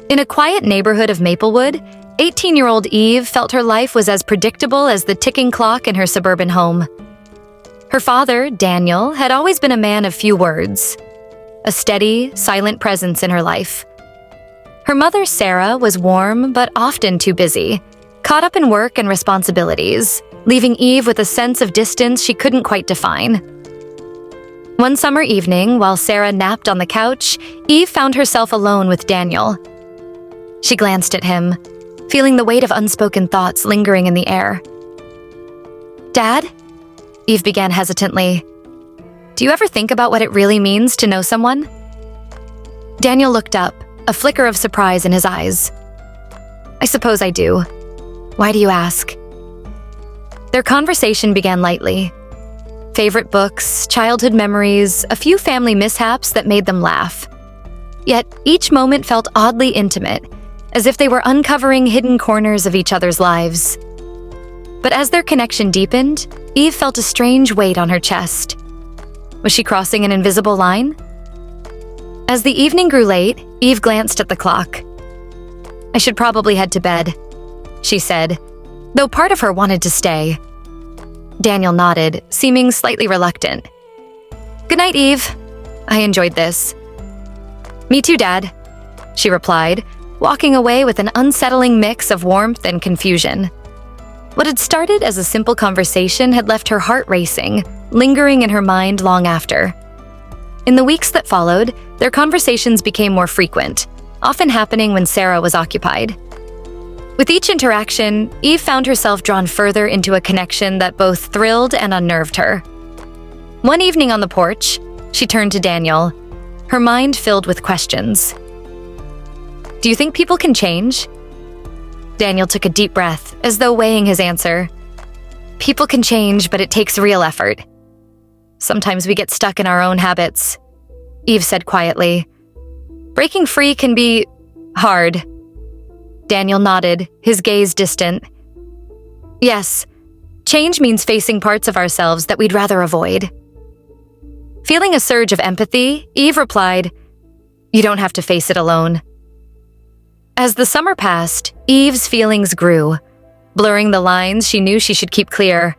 In a quiet neighborhood of Maplewood, 18-year-old Eve felt her life was as predictable as the ticking clock in her suburban home. Her father, Daniel, had always been a man of few words, a steady, silent presence in her life. Her mother, Sarah, was warm but often too busy, caught up in work and responsibilities, leaving Eve with a sense of distance she couldn't quite define. One summer evening, while Sarah napped on the couch, Eve found herself alone with Daniel. She glanced at him, feeling the weight of unspoken thoughts lingering in the air. "Dad?" Eve began hesitantly. "Do you ever think about what it really means to know someone?" Daniel looked up, a flicker of surprise in his eyes. "I suppose I do. Why do you ask?" Their conversation began lightly. Favorite books, childhood memories, a few family mishaps that made them laugh. Yet each moment felt oddly intimate, as if they were uncovering hidden corners of each other's lives. But as their connection deepened, Eve felt a strange weight on her chest. Was she crossing an invisible line? As the evening grew late, Eve glanced at the clock. "I should probably head to bed," she said, though part of her wanted to stay. Daniel nodded, seeming slightly reluctant. "Good night, Eve. I enjoyed this." "Me too, Dad," she replied, walking away with an unsettling mix of warmth and confusion. What had started as a simple conversation had left her heart racing, lingering in her mind long after. In the weeks that followed, their conversations became more frequent, often happening when Sarah was occupied. With each interaction, Eve found herself drawn further into a connection that both thrilled and unnerved her. One evening on the porch, she turned to Daniel, her mind filled with questions. "Do you think people can change?" Daniel took a deep breath, as though weighing his answer. "People can change, but it takes real effort. Sometimes we get stuck in our own habits," Eve said quietly. "Breaking free can be hard." Daniel nodded, his gaze distant. "Yes, change means facing parts of ourselves that we'd rather avoid." Feeling a surge of empathy, Eve replied, "You don't have to face it alone." As the summer passed, Eve's feelings grew, blurring the lines she knew she should keep clear.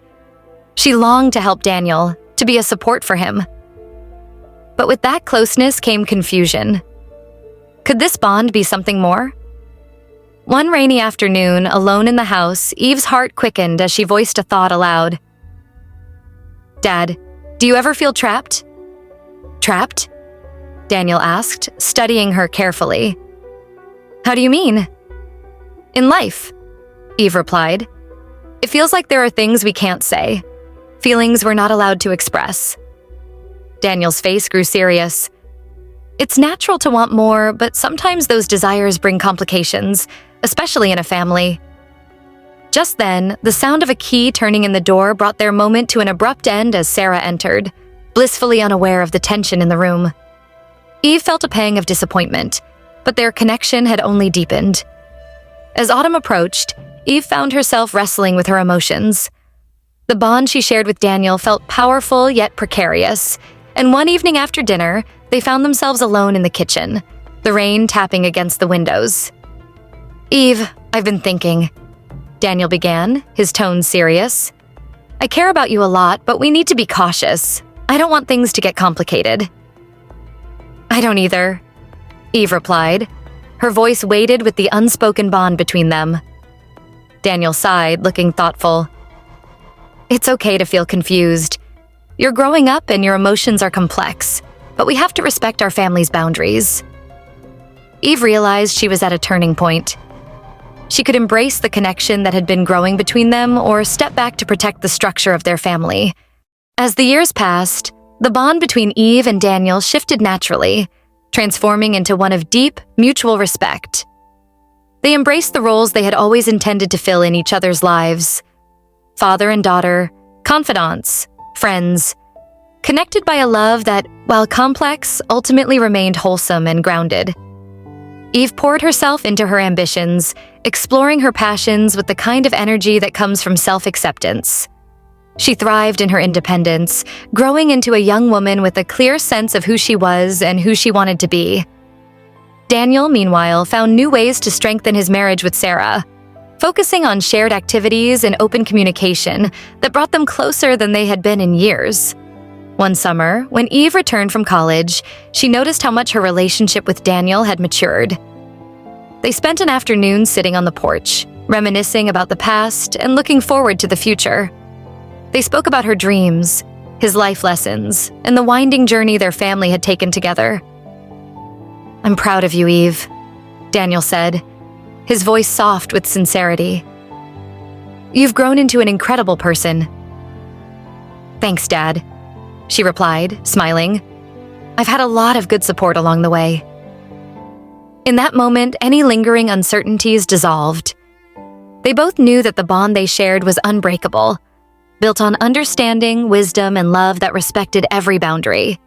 She longed to help Daniel, to be a support for him. But with that closeness came confusion. Could this bond be something more? One rainy afternoon, alone in the house, Eve's heart quickened as she voiced a thought aloud. "Dad, do you ever feel trapped?" "Trapped?" Daniel asked, studying her carefully. "How do you mean?" "In life," Eve replied. "It feels like there are things we can't say, feelings we're not allowed to express." Daniel's face grew serious. "It's natural to want more, but sometimes those desires bring complications, especially in a family." Just then, the sound of a key turning in the door brought their moment to an abrupt end as Sarah entered, blissfully unaware of the tension in the room. Eve felt a pang of disappointment, but their connection had only deepened. As autumn approached, Eve found herself wrestling with her emotions. The bond she shared with Daniel felt powerful yet precarious, and one evening after dinner, they found themselves alone in the kitchen, the rain tapping against the windows. "Eve, I've been thinking," Daniel began, his tone serious. "I care about you a lot, but we need to be cautious. I don't want things to get complicated." "I don't either," Eve replied, her voice weighted with the unspoken bond between them. Daniel sighed, looking thoughtful. "It's okay to feel confused. You're growing up and your emotions are complex, but we have to respect our family's boundaries." Eve realized she was at a turning point. She could embrace the connection that had been growing between them or step back to protect the structure of their family. As the years passed, the bond between Eve and Daniel shifted naturally, transforming into one of deep, mutual respect. They embraced the roles they had always intended to fill in each other's lives. Father and daughter, confidants, friends, connected by a love that, while complex, ultimately remained wholesome and grounded. Eve poured herself into her ambitions, exploring her passions with the kind of energy that comes from self-acceptance. She thrived in her independence, growing into a young woman with a clear sense of who she was and who she wanted to be. Daniel, meanwhile, found new ways to strengthen his marriage with Sarah, focusing on shared activities and open communication that brought them closer than they had been in years. One summer, when Eve returned from college, she noticed how much her relationship with Daniel had matured. They spent an afternoon sitting on the porch, reminiscing about the past and looking forward to the future. They spoke about her dreams, his life lessons, and the winding journey their family had taken together. "I'm proud of you, Eve," Daniel said, his voice soft with sincerity. "You've grown into an incredible person." "Thanks, Dad," she replied, smiling. "I've had a lot of good support along the way." In that moment, any lingering uncertainties dissolved. They both knew that the bond they shared was unbreakable, built on understanding, wisdom, and love that respected every boundary.